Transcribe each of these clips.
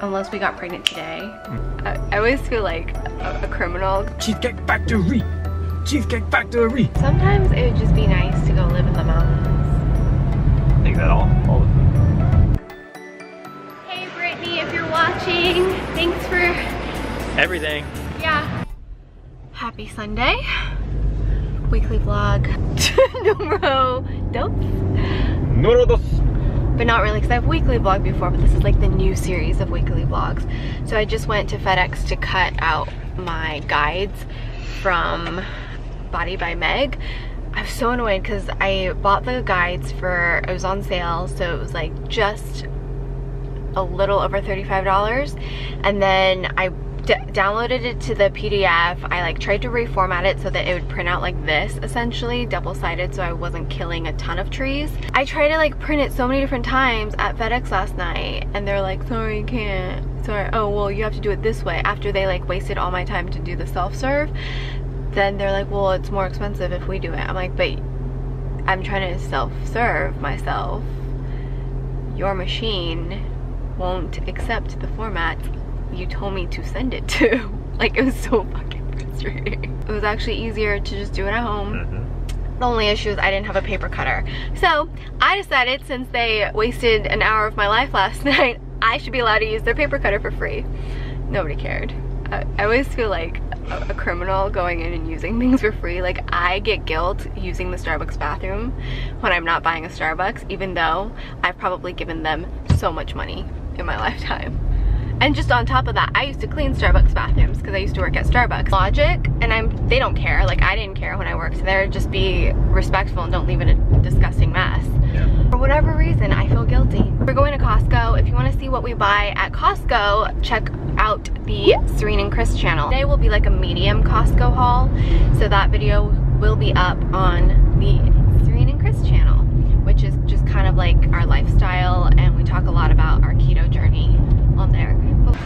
unless we got pregnant today. I always feel like a criminal. Cheesecake Factory! Cheesecake Factory! Sometimes it would just be nice to go live in the mountains. Take that all of it. Hey Brittany, if you're watching, thanks for everything. Yeah. Happy Sunday. Weekly vlog. Número dos. But not really, because I've weekly vlogged before, but this is like the new series of weekly vlogs. So I just went to FedEx to cut out my guides from Body by Meg. I was so annoyed because I bought the guides it was on sale, so it was like just a little over $35. And then I downloaded it to the PDF. I like tried to reformat it so that it would print out like this, essentially double-sided, so I wasn't killing a ton of trees. I tried to like print it so many different times at FedEx last night, and they're like, sorry, you can't. Sorry, oh well, you have to do it this way. After they like wasted all my time to do the self-serve, then they're like, well, it's more expensive if we do it. I'm like, but I'm trying to self-serve myself. Your machine won't accept the format you told me to send it to. Like, it was so fucking frustrating. It was actually easier to just do it at home. The only issue is I didn't have a paper cutter. So I decided, since they wasted an hour of my life last night, I should be allowed to use their paper cutter for free. Nobody cared. I always feel like a criminal going in and using things for free. Like, I get guilt using the Starbucks bathroom when I'm not buying a Starbucks, even though I've probably given them so much money in my lifetime. And just on top of that, I used to clean Starbucks bathrooms because I used to work at Starbucks. Logic, and they don't care. Like, I didn't care when I worked there. Just be respectful and don't leave it a disgusting mess. Yeah. For whatever reason, I feel guilty. We're going to Costco. If you want to see what we buy at Costco, check out the Serein and Chris channel. Today will be like a medium Costco haul, so that video will be up on the Serein and Chris channel, which is just kind of like our lifestyle, and we talk a lot about our keto journey on there.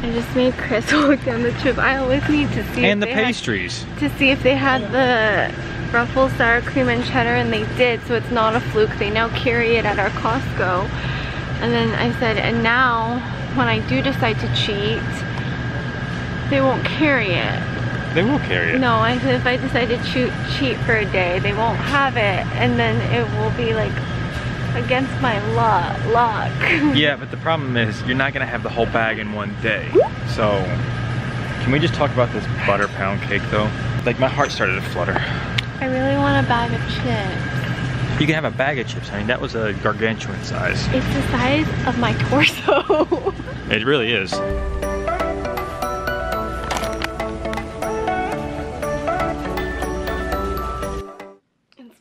I just made Chris walk down the trip. I always need to see and the pastries to see if they had the Ruffles sour cream and cheddar, and they did, so it's not a fluke. They now carry it at our Costco. And then I said, and now when I do decide to cheat, they won't carry it. They will carry it. No, I said if I decide to cheat for a day, they won't have it, and then it will be like against my luck. Yeah, but the problem is you're not gonna have the whole bag in one day. So can we just talk about this butter pound cake though? Like, my heart started to flutter. I really want a bag of chips. You can have a bag of chips, honey. That was a gargantuan size. It's the size of my torso. It really is.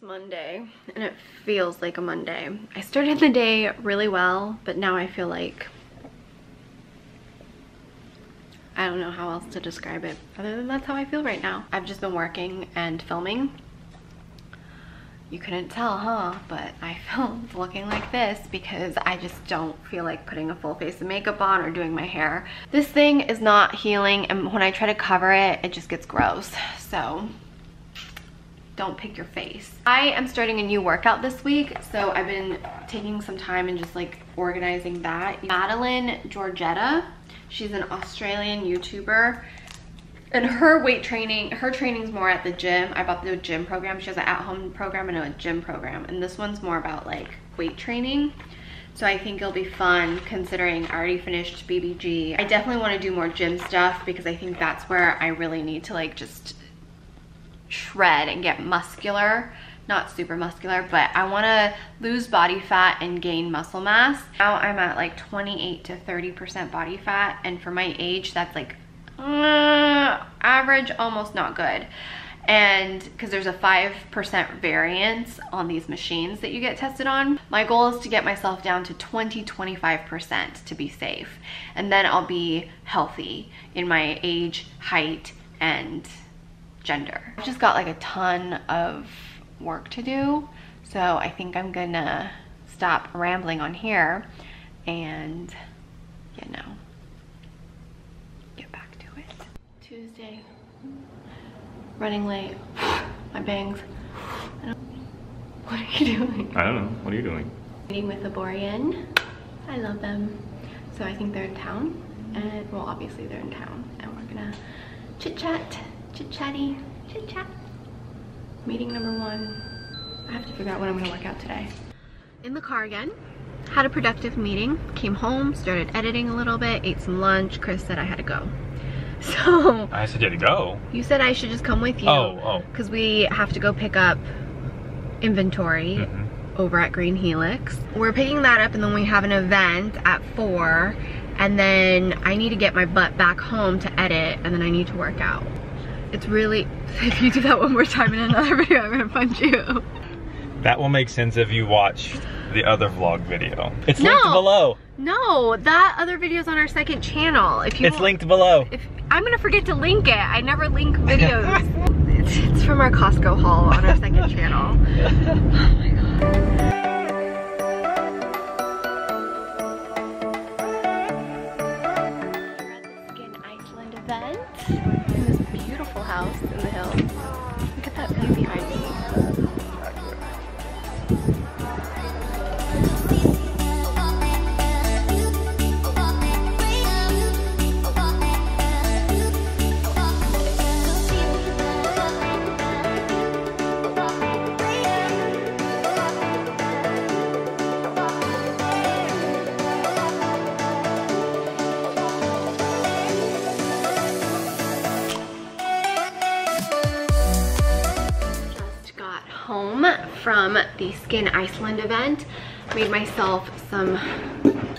Monday, and it feels like a Monday. I started the day really well, but now I feel like I don't know how else to describe it other than that's how I feel right now. I've just been working and filming. You couldn't tell, huh? But I filmed looking like this because I just don't feel like putting a full face of makeup on or doing my hair. This thing is not healing, and when I try to cover it, it just gets gross. So don't pick your face. I am starting a new workout this week, so I've been taking some time and just like organizing that. Madeline Georgetta, she's an Australian YouTuber, and her training's more at the gym. I bought the gym program. She has an at-home program and a gym program, and this one's more about like weight training. So I think it'll be fun, considering I already finished BBG. I definitely want to do more gym stuff because I think that's where I really need to like just shred and get muscular. Not super muscular, but I want to lose body fat and gain muscle mass. Now I'm at like 28 to 30% body fat, and for my age that's like average, almost not good. And because there's a 5% variance on these machines that you get tested on, my goal is to get myself down to 20-25% to be safe, and then I'll be healthy in my age, height, and gender. I've just got like a ton of work to do, so I think I'm gonna stop rambling on here and, you know, get back to it. Tuesday, running late, my bangs. What are you doing? I don't know. What are you doing? Meeting with the Borean. I love them. So I think they're in town. and well, obviously they're in town, and we're gonna chit-chat, chit-chatty, chit-chat. Meeting number 1. I have to figure out when I'm gonna work out today. In the car again. Had a productive meeting, came home, started editing a little bit, ate some lunch. Chris said I had to go. So I said you had to go. You said I should just come with you. Oh. Because we have to go pick up inventory over at Green Helix. We're picking that up, and then we have an event at 4, and then I need to get my butt back home to edit, and then I need to work out. It's really, if you do that one more time in another video, I'm gonna punch you. That will make sense if you watch the other vlog video. It's linked below. No, that other video's on our second channel. If you It's linked below. I'm gonna forget to link it. I never link videos. it's from our Costco haul on our second channel. Oh my god. We're at the Skin Iceland event in this beautiful house in the hills. Look at that view behind me. Home from the Skin Iceland event. Made myself some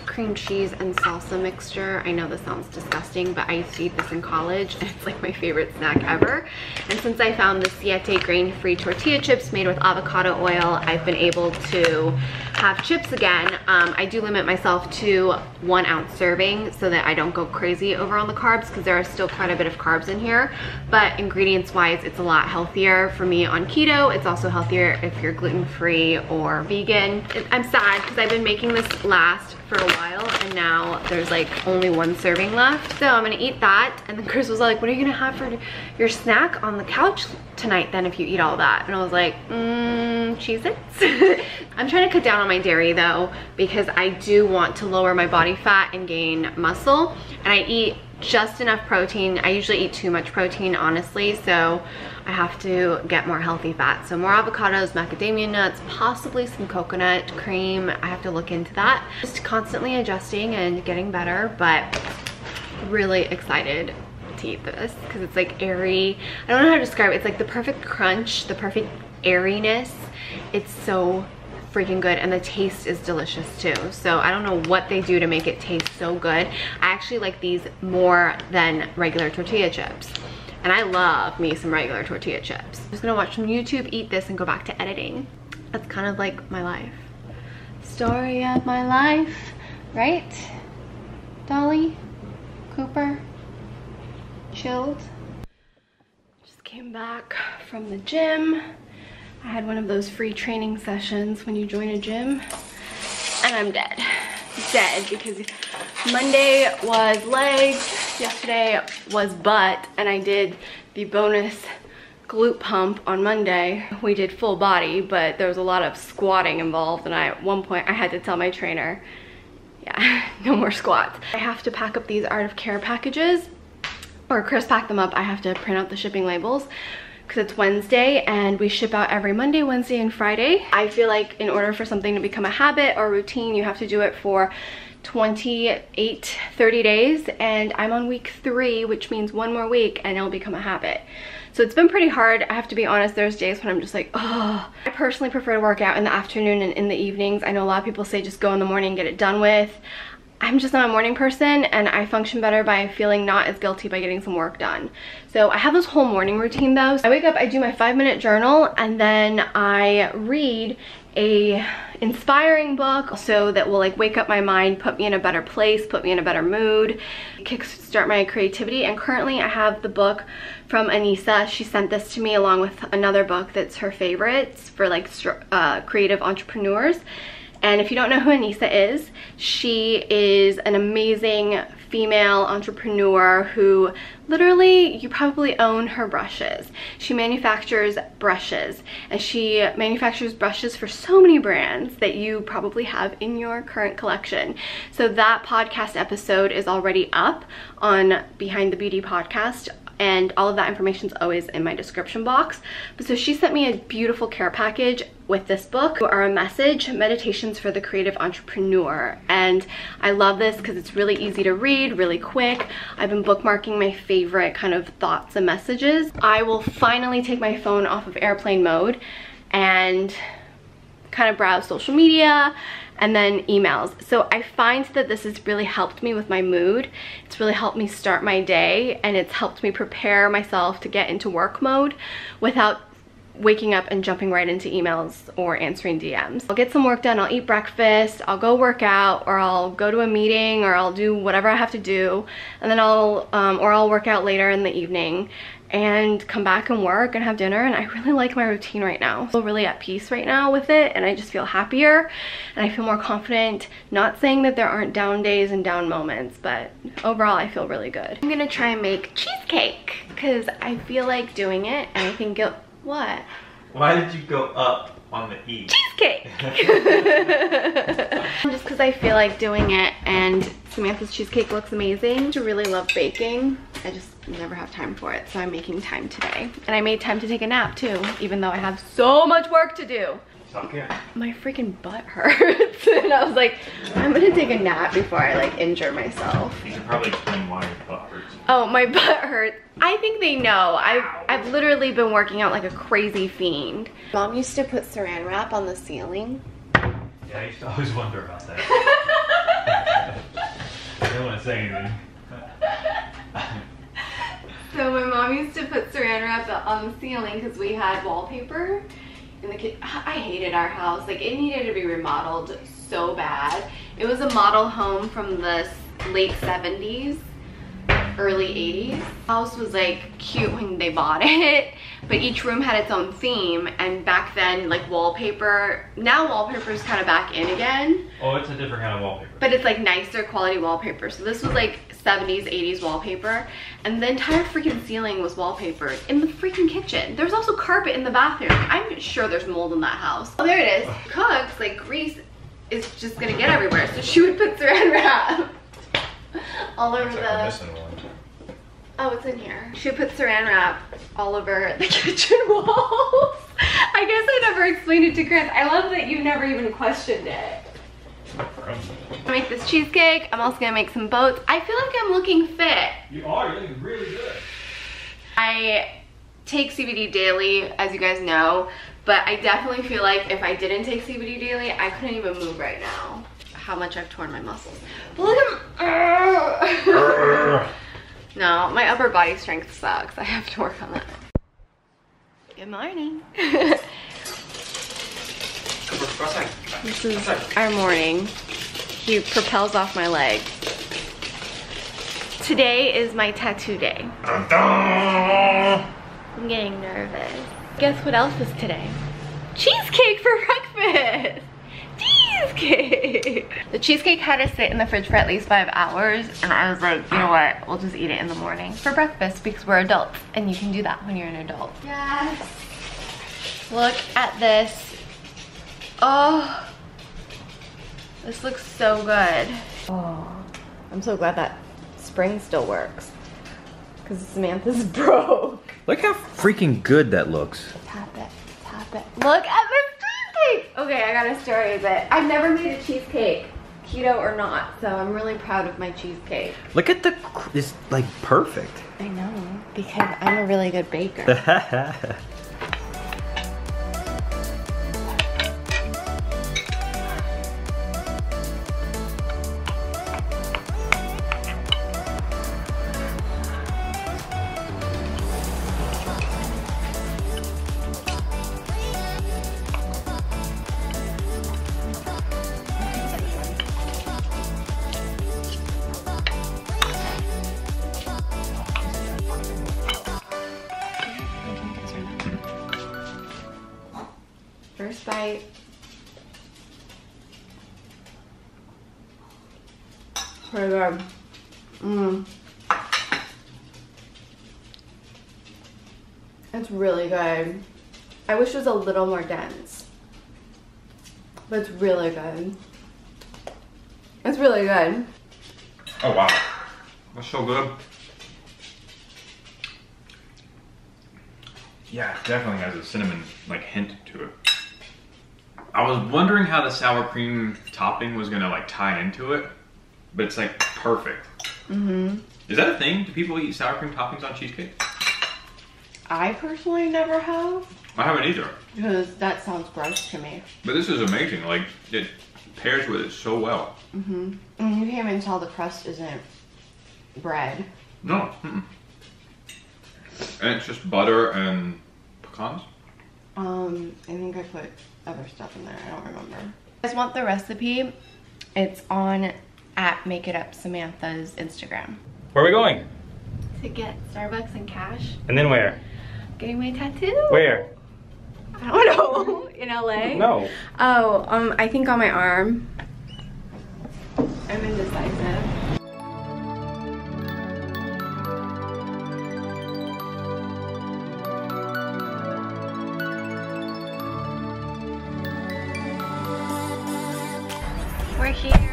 cream cheese and salsa mixture. I know this sounds disgusting, but I used to eat this in college, and it's like my favorite snack ever. And since I found the Siete grain-free tortilla chips made with avocado oil, I've been able to have chips again. I do limit myself to 1 ounce serving so that I don't go crazy over on the carbs, because there are still quite a bit of carbs in here. But ingredients wise, it's a lot healthier for me on keto. It's also healthier if you're gluten-free or vegan. I'm sad because I've been making this last for a while, and now there's like only 1 serving left. So I'm gonna eat that. And then Chris was like, what are you gonna have for your snack on the couch tonight then if you eat all that? And I was like, Cheez-Its. I'm trying to cut down on my dairy though, because I do want to lower my body fat and gain muscle. And I eat just enough protein. I usually eat too much protein, honestly, so I have to get more healthy fat. So more avocados, macadamia nuts, possibly some coconut cream. I have to look into that. Just constantly adjusting and getting better, but really excited to eat this because it's like airy. I don't know how to describe it. It's like the perfect crunch, the perfect airiness. It's so freaking good, and the taste is delicious too. So I don't know what they do to make it taste so good. I actually like these more than regular tortilla chips, and I love me some regular tortilla chips. I'm just gonna watch some YouTube, eat this, and go back to editing. That's kind of like my life. Story of my life, right? Dolly, Cooper, chilled. Just came back from the gym. I had one of those free training sessions when you join a gym, and I'm dead. Dead, because Monday was legs, yesterday was butt, and I did the bonus glute pump on Monday. We did full body, but there was a lot of squatting involved, and at one point I had to tell my trainer, yeah, no more squats. I have to pack up these Art of Care packages, or Chris packed them up. I have to print out the shipping labels, because it's Wednesday and we ship out every Monday, Wednesday, and Friday. I feel like in order for something to become a habit or routine, you have to do it for 28, 30 days, and I'm on week 3, which means 1 more week and it'll become a habit. So it's been pretty hard. I have to be honest, there's days when I'm just like, oh. I personally prefer to work out in the afternoon and in the evenings. I know a lot of people say just go in the morning and get it done with. I'm just not a morning person, and I function better by feeling not as guilty by getting some work done. So I have this whole morning routine though. I wake up, I do my 5-minute journal, and then I read a inspiring book so that will like wake up my mind, put me in a better place, put me in a better mood, kickstart my creativity. And currently I have the book from Anissa. She sent this to me along with another book that's her favorites for like creative entrepreneurs. And if you don't know who Anissa is, she is an amazing female entrepreneur who literally, you probably own her brushes. She manufactures brushes, and she manufactures brushes for so many brands that you probably have in your current collection. So that podcast episode is already up on Behind the Beauty podcast, and all of that information is always in my description box. But so she sent me a beautiful care package with this book, or a message, Meditations for the Creative Entrepreneur. And I love this because it's really easy to read, really quick. I've been bookmarking my favorite kind of thoughts and messages. I will finally take my phone off of airplane mode and kind of browse social media and then emails. So I find that this has really helped me with my mood. It's really helped me start my day, and it's helped me prepare myself to get into work mode without waking up and jumping right into emails or answering DMs. I'll get some work done, I'll eat breakfast, I'll go work out, or I'll go to a meeting, or I'll do whatever I have to do, and then I'll work out later in the evening and come back and work and have dinner. And I really like my routine right now. I feel really at peace right now with it, and I just feel happier and I feel more confident. Not saying that there aren't down days and down moments, but overall I feel really good. I'm gonna try and make cheesecake because I feel like doing it, and I think what? Why did you go up on the E? Cheesecake! Just because I feel like doing it, and Samantha's cheesecake looks amazing. I really love baking. I just never have time for it, so I'm making time today. And I made time to take a nap too, even though I have so much work to do. Okay. My freaking butt hurts. And I was like, I'm gonna take a nap before I like injure myself. You should probably explain why your butt hurts. Oh, my butt hurts. I think they know. I've literally been working out like a crazy fiend. Mom used to put Saran wrap on the ceiling. Yeah, I used to always wonder about that. I don't want to say anything. So my mom used to put Saran wrap on the ceiling because we had wallpaper in the kitchen. I hated our house. Like, it needed to be remodeled so bad. It was a model home from the late 70s, early 80s. The house was like cute when they bought it, but each room had its own theme. And back then, like, wallpaper, now wallpaper is kind of back in again. Oh, it's a different kind of wallpaper. But it's like nicer quality wallpaper. So this was like 70s, 80s wallpaper, and the entire freaking ceiling was wallpapered in the freaking kitchen. There's also carpet in the bathroom. I'm sure there's mold in that house. Oh, there it is. Cooks, like, grease is just gonna get everywhere, so she would put Saran wrap all over the... Missing one. Oh, it's in here. She would put Saran wrap all over the kitchen walls. I guess I never explained it to Chris. I love that you never even questioned it. I make this cheesecake. I'm also gonna make some boats. I feel like I'm looking fit. You are. You're looking really good. I take CBD daily, as you guys know, but I definitely feel like if I didn't take CBD daily, I couldn't even move right now. How much I've torn my muscles. But look at No, my upper body strength sucks. I have to work on that. Good morning. This is our morning. He propels off my legs. Today is my tattoo day. I'm getting nervous. Guess what else is today? Cheesecake for breakfast! Cheesecake! The cheesecake had to sit in the fridge for at least 5 hours, and I was like, you know what? We'll just eat it in the morning for breakfast because we're adults, and you can do that when you're an adult. Yes! Look at this. Oh, this looks so good. Oh, I'm so glad that spring still works because Samantha's broke. Look how freaking good that looks. Tap it, tap it. Look at this cheesecake. Okay, I got a story of it. I've never made a cheesecake, keto or not, so I'm really proud of my cheesecake. Look at it's like perfect. I know, because I'm a really good baker. First bite. Pretty good. It's really good. I wish it was a little more dense, but it's really good. It's really good. Oh wow, that's so good. Yeah, it definitely has a cinnamon like hint to it. I was wondering how the sour cream topping was gonna like tie into it, but it's like perfect. Is that a thing? Do people eat sour cream toppings on cheesecake? I personally never have. I haven't either. Because that sounds gross to me. But this is amazing. Like, it pairs with it so well. And you can't even tell the crust isn't bread. No. And it's just butter and pecans? I think I put other stuff in there. I don't remember. If you guys want the recipe, it's on at Make It Up Samantha's Instagram. Where are we going? To get Starbucks and cash. And then where? Getting my tattoo. Where? I don't know. In LA? No. Oh, I think on my arm. I'm indecisive. We're here.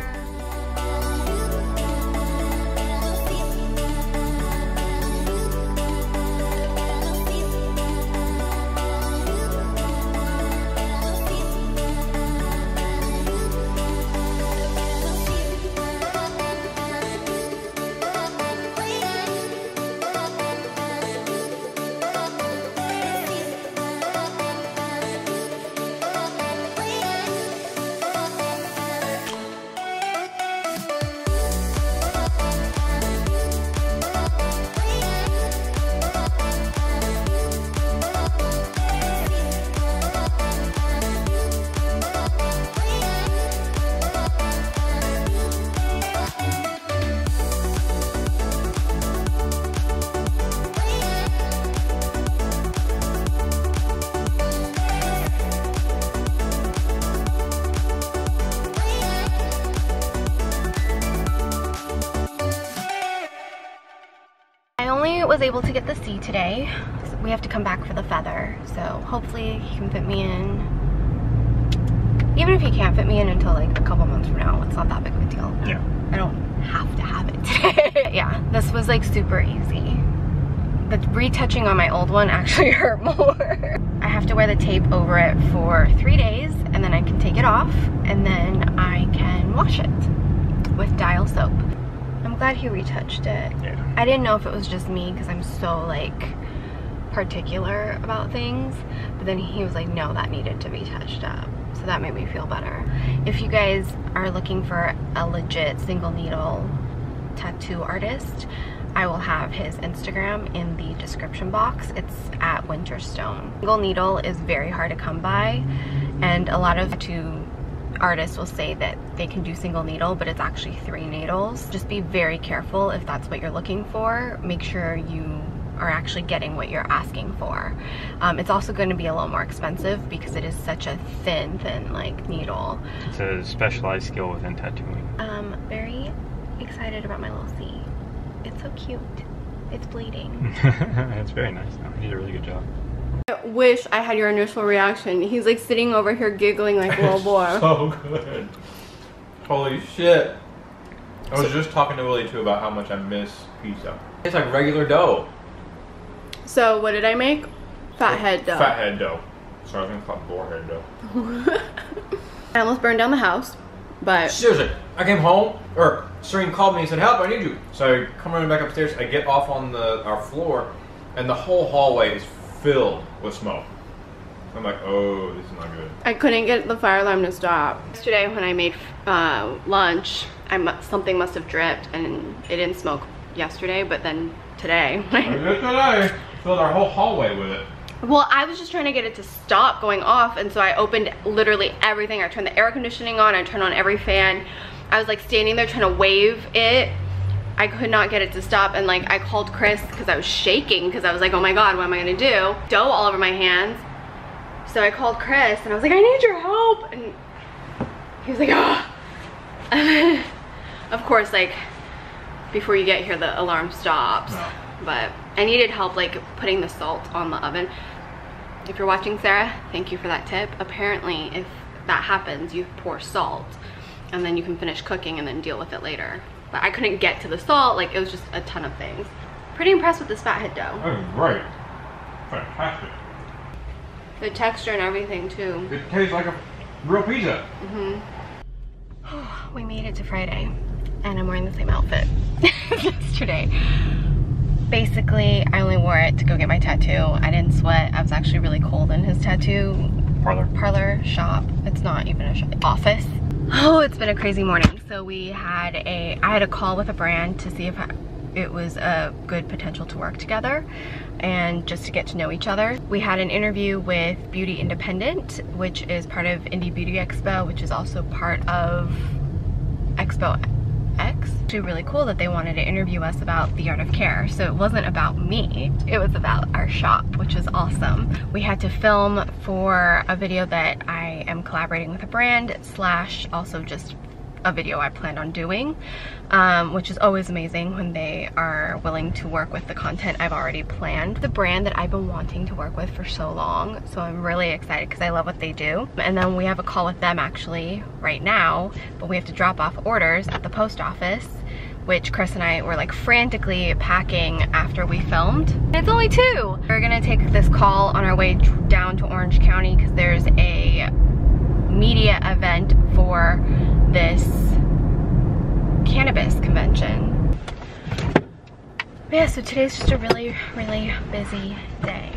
Was able to get the C today. So we have to come back for the feather, so hopefully he can fit me in. Even if he can't fit me in until like a couple months from now, it's not that big of a deal. Yeah. I don't have to have it today. Yeah, this was like super easy. The retouching on my old one actually hurt more. I have to wear the tape over it for 3 days and then I can take it off and then I can wash it with Dial soap. I'm glad he retouched it. Yeah. I didn't know if it was just me because I'm so like particular about things, but then he was like, no, that needed to be touched up. So that made me feel better. If you guys are looking for a legit single needle tattoo artist, I will have his Instagram in the description box. It's at Winterstone. Single needle is very hard to come by, and a lot of tattoo artists will say that they can do single needle, but it's actually 3 needles. Just be very careful if that's what you're looking for. Make sure you are actually getting what you're asking for. It's also going to be a little more expensive because it is such a thin like needle. It's a specialized skill within tattooing. Very excited about my little C. It's so cute. It's bleeding. It's very nice now. You did a really good job. I wish I had your initial reaction. He's like sitting over here giggling like a little boy. So good. Holy shit. I was just talking to Willie too about how much I miss pizza. It's like regular dough. So what did I make? Fathead dough. Fathead dough. Sorry, I was gonna call it boarhead dough. I almost burned down the house, but Seriously, I came home, or Serein called me and said, help, I need you. So I come running back upstairs, I get off on our floor, and the whole hallway is filled with smoke. I'm like, oh, this is not good. I couldn't get the fire alarm to stop. Yesterday when I made lunch, something must have dripped and it didn't smoke yesterday, but then today. Today, filled our whole hallway with it. Well, I was just trying to get it to stop going off, and so I opened literally everything. I turned the air conditioning on, I turned on every fan. I was like standing there trying to wave it. I could not get it to stop, and like I called Chris because I was shaking because I was like, oh my god, what am I gonna do? Dough all over my hands. So I called Chris and I was like, I need your help, and he was like, oh. Of course, like, before you get here, the alarm stops. No. But I needed help, like, putting the salt on the oven. If you're watching, Sarah, thank you for that tip. Apparently, if that happens, you pour salt, and then you can finish cooking and then deal with it later. But I couldn't get to the salt, like, it was just a ton of things. Pretty impressed with this fathead dough. Oh, right. Fantastic. The texture and everything, too. It tastes like a real pizza. We made it to Friday, and I'm wearing the same outfit as yesterday. Basically, I only wore it to go get my tattoo. I didn't sweat. I was actually really cold in his tattoo parlor shop. It's not even a shop, office. Oh, it's been a crazy morning. So I had a call with a brand to see if it was a good potential to work together and just to get to know each other. We had an interview with Beauty Independent, which is part of Indie Beauty Expo, which is also part of Expo X. It's actually really cool that they wanted to interview us about the art of care. So it wasn't about me, it was about our shop, which is awesome. We had to film for a video that I am collaborating with a brand / also just a video I planned on doing, which is always amazing when they are willing to work with the content I've already planned. The brand that I've been wanting to work with for so long, so I'm really excited because I love what they do. And then we have a call with them actually right now, but we have to drop off orders at the post office, which Chris and I were like frantically packing after we filmed. And it's only 2. We're gonna take this call on our way down to Orange County because there's a media event for this cannabis convention. Yeah, so today's just a really, really busy day.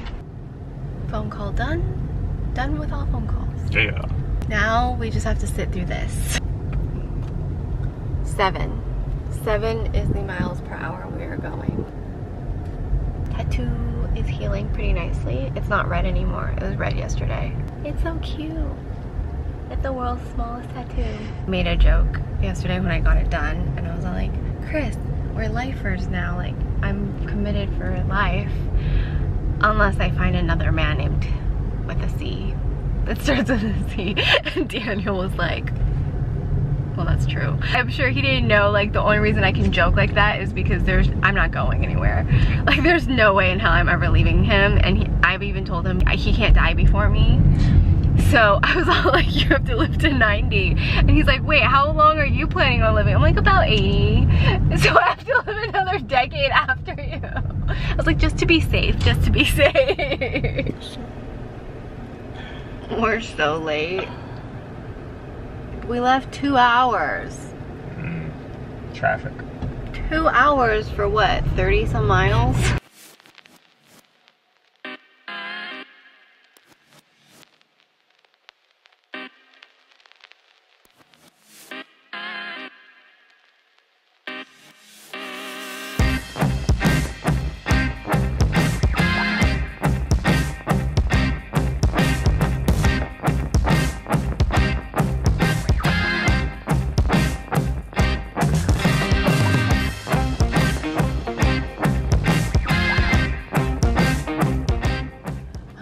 Phone call done. Done with all phone calls. Yeah. Now we just have to sit through this. 7 is the miles per hour we are going. Tattoo is healing pretty nicely. It's not red anymore. It was red yesterday. It's so cute. It's the world's smallest tattoo. Made a joke yesterday when I got it done, and I was all like, Chris, we're lifers now. Like, I'm committed for life. Unless I find another man named with a C. That starts with a C. And Daniel was like, well, that's true. I'm sure he didn't know, like, the only reason I can joke like that is because I'm not going anywhere. Like, there's no way in hell I'm ever leaving him, and I've even told him he can't die before me. So I was all like, you have to live to 90. And he's like, wait, how long are you planning on living? I'm like, about 80. So I have to live another decade after you. I was like, just to be safe, just to be safe. We're so late. We left 2 hours. Traffic. 2 hours for what, 30 some miles?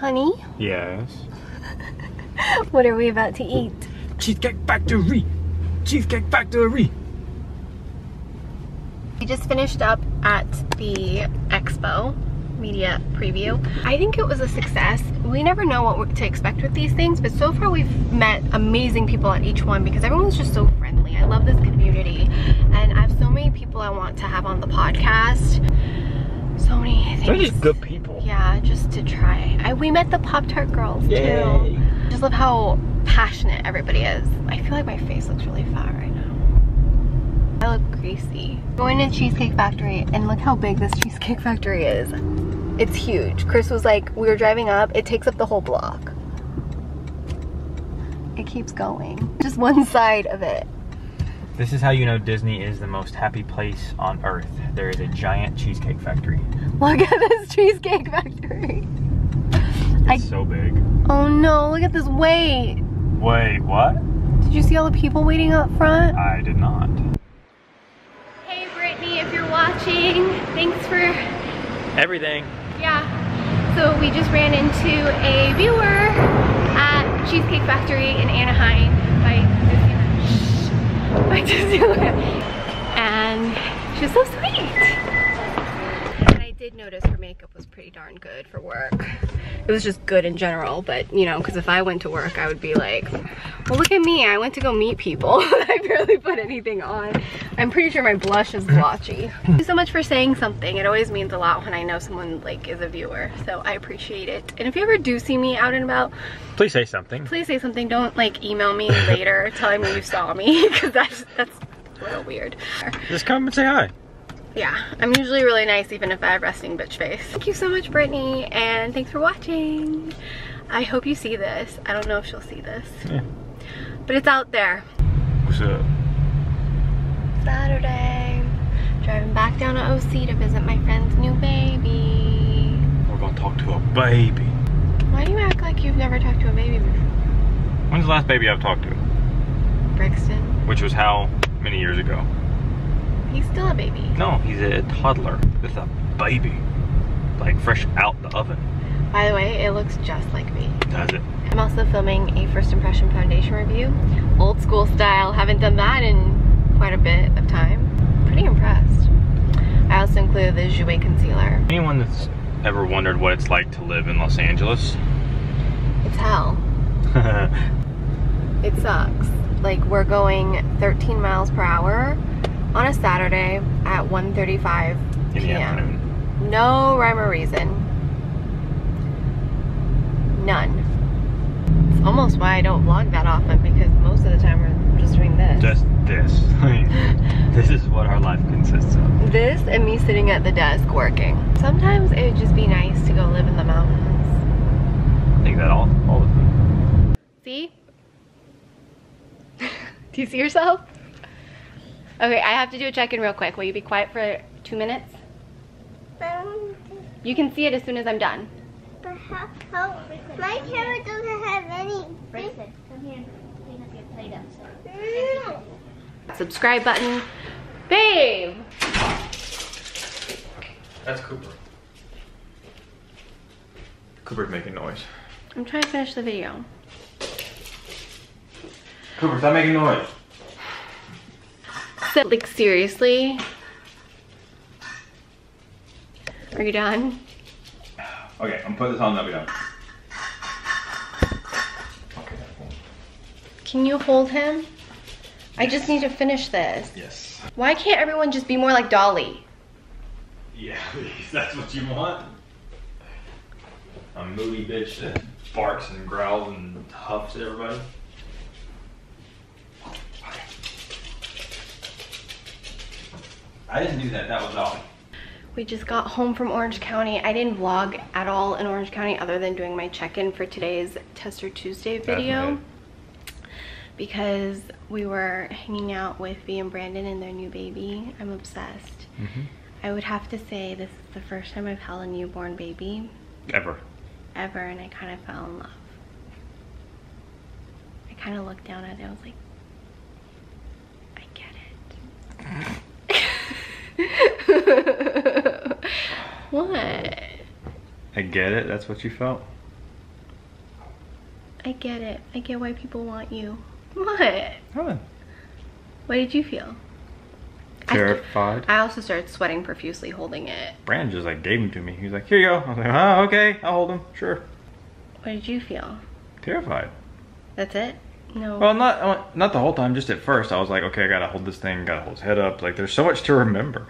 Honey? Yes. What are we about to eat? Cheesecake Factory! Cheesecake Factory! We just finished up at the expo media preview. I think it was a success. We never know what to expect with these things, but so far we've met amazing people at each one because everyone's just so friendly. I love this community, and I have so many people I want to have on the podcast. So many things. They're just good people. Yeah, just to try. We met the Pop-Tart girls too. Just love how passionate everybody is. I feel like my face looks really fat right now. I look greasy. Going to Cheesecake Factory, and look how big this Cheesecake Factory is. It's huge. Chris was like, we were driving up, it takes up the whole block. It keeps going. Just one side of it. This is how you know Disney is the most happy place on earth. There is a giant Cheesecake Factory. Look at this Cheesecake Factory. It's so big. Oh no, look at this wait. Wait, what? Did you see all the people waiting up front? I did not. Hey Brittany, if you're watching, thanks for Everything. Yeah. So we just ran into a viewer at Cheesecake Factory in Anaheim by Disneyland. She was so sweet. And I did notice her makeup was pretty darn good for work. It was just good in general, but you know, because if I went to work, I would be like, well, look at me. I went to go meet people. I barely put anything on. I'm pretty sure my blush is blotchy. Thank you so much for saying something. It always means a lot when I know someone like is a viewer, so I appreciate it. And if you ever do see me out and about, please say something. Please say something. Don't like email me later telling me you saw me, because that's a little weird. Just come and say hi. Yeah, I'm usually really nice even if I have resting bitch face. Thank you so much, Brittany, and thanks for watching. I hope you see this. I don't know if she'll see this. Yeah. But it's out there. What's up? Saturday. Driving back down to OC to visit my friend's new baby. We're gonna talk to a baby. Why do you act like you've never talked to a baby before? When's the last baby I've talked to? Brixton. Which was how many years ago? He's still a baby. No, he's a toddler. This is a baby. Like fresh out the oven. By the way, it looks just like me. Does it? I'm also filming a first impression foundation review. Old school style. Haven't done that in quite a bit of time. Pretty impressed. I also included the Jouer concealer. Anyone that's ever wondered what it's like to live in Los Angeles? It's hell. It sucks. Like, we're going 13 miles per hour on a Saturday at 1:35 In the afternoon. No rhyme or reason. None. It's almost why I don't vlog that often, because most of the time we're just doing this. Just this. This is what our life consists of. This and me sitting at the desk working. Sometimes it would just be nice to go live in the mountains. I think that all the time. See? Do you see yourself? Okay, I have to do a check-in real quick. Will you be quiet for 2 minutes? You can see it as soon as I'm done. But how my camera doesn't have any. Bryson, come here and clean up your plate upstairs. Subscribe button. Babe! That's Cooper. Cooper's making noise. I'm trying to finish the video. Cooper, stop making noise. So, like, seriously? Are you done? Okay, I'm putting this on, that'll be done. Can you hold him? I just need to finish this. Yes. Why can't everyone just be more like Dolly? Yeah, that's what you want. A moody bitch that barks and growls and huffs at everybody. I didn't do that, that was Dolly. We just got home from Orange County. I didn't vlog at all in Orange County other than doing my check-in for today's Tester Tuesday video. Because we were hanging out with V and Brandon and their new baby. I'm obsessed. I would have to say this is the first time I've held a newborn baby. Ever. Ever, and I kind of fell in love. I kind of looked down at it, I was like, I get it. What? I get it. That's what you felt? I get it. I get why people want you. What? What? What did you feel? Terrified. I also started sweating profusely holding it. Brandon just like gave him to me. He was like, here you go. I was like, oh, okay, I'll hold him. Sure. What did you feel? Terrified. That's it? No. Well, not the whole time. Just at first, I was like, okay, I gotta hold this thing. Gotta hold his head up. Like, there's so much to remember.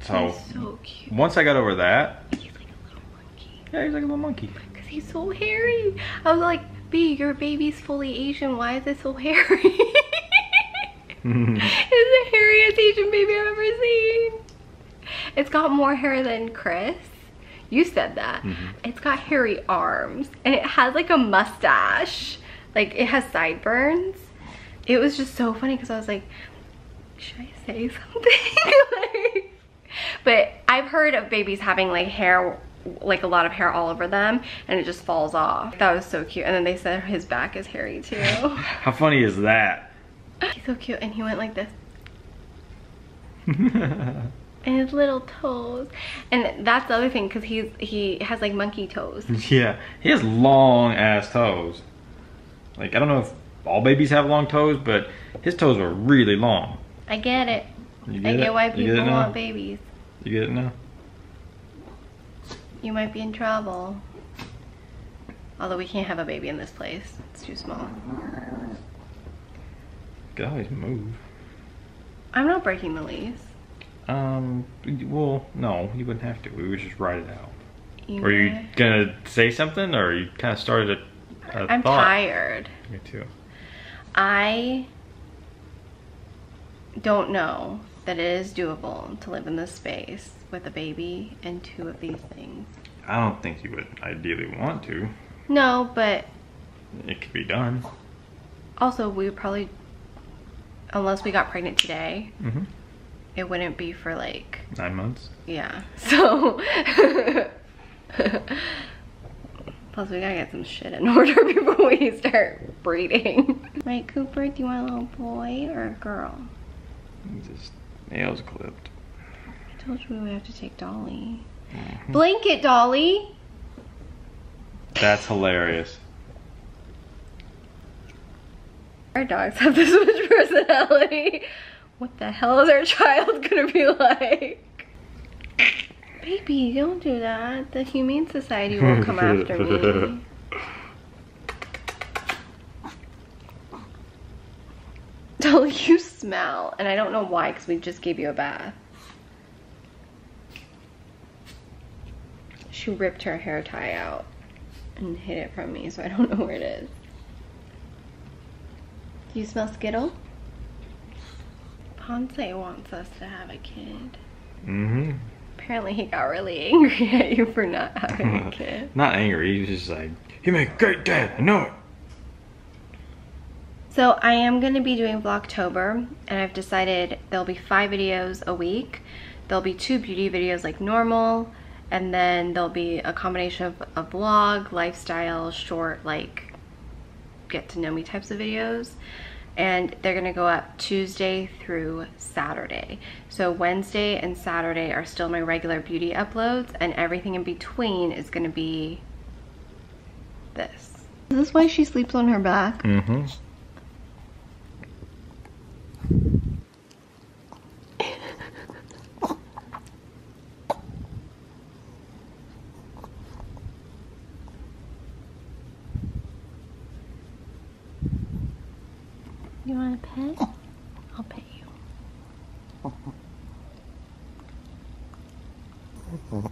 So He's so cute. once I got over that, He's like a little monkey. yeah, he's like a little monkey. Because he's so hairy. I was like, B, your baby's fully Asian. Why is it so hairy? It's the hairiest Asian baby I've ever seen. It's got more hair than Chris. You said that. It's got hairy arms. And it has like a mustache. Like, it has sideburns. It was just so funny because I was like, should I say something? Like, but I've heard of babies having like hair, like a lot of hair all over them, and it just falls off. That was so cute. And then they said his back is hairy too. How funny is that? He's so cute, and he went like this. And his little toes. And that's the other thing, because he has like monkey toes. Yeah, he has long ass toes. Like, I don't know if all babies have long toes, but his toes were really long. I get it. You I get get it? why You get people it now? want babies. You get it now? You might be in trouble. Although we can't have a baby in this place. It's too small. You can always move. I'm not breaking the lease. Well, no, you wouldn't have to. We would just write it out. Were know? you gonna say something, or you kind of started a I'm thought? tired. Me too. I don't know that it is doable to live in this space with a baby and 2 of these things. I don't think you would ideally want to. No, but It could be done. also we would probably, unless we got pregnant today, Mm-hmm. it wouldn't be for like, 9 months. yeah. So, plus we gotta get some shit in order before we start breeding. Right, Cooper, do you want a little boy or a girl? Just nails clipped. I told you we would have to take Dolly. Blanket, Dolly! That's hilarious. Our dogs have this much personality. What the hell is our child gonna be like? Baby, don't do that. The Humane Society will come after me. Dolly, you smell. And I don't know why, because we just gave you a bath. She ripped her hair tie out and hid it from me, so I don't know where it is. Do you smell Skittle? Ponce wants us to have a kid. Mm-hmm. Apparently he got really angry at you for not having a kid. Not angry, he's just like, you make a great dad, I know it. So I am going to be doing Vlogtober, and I've decided there'll be 5 videos a week. There'll be 2 beauty videos like normal, and then there'll be a combination of a vlog, lifestyle, short, like get to know me types of videos. And they're gonna go up Tuesday through Saturday. So Wednesday and Saturday are still my regular beauty uploads, and everything in between is gonna be this. Is this why she sleeps on her back? Mm-hmm. You want a pet? I'll pet you.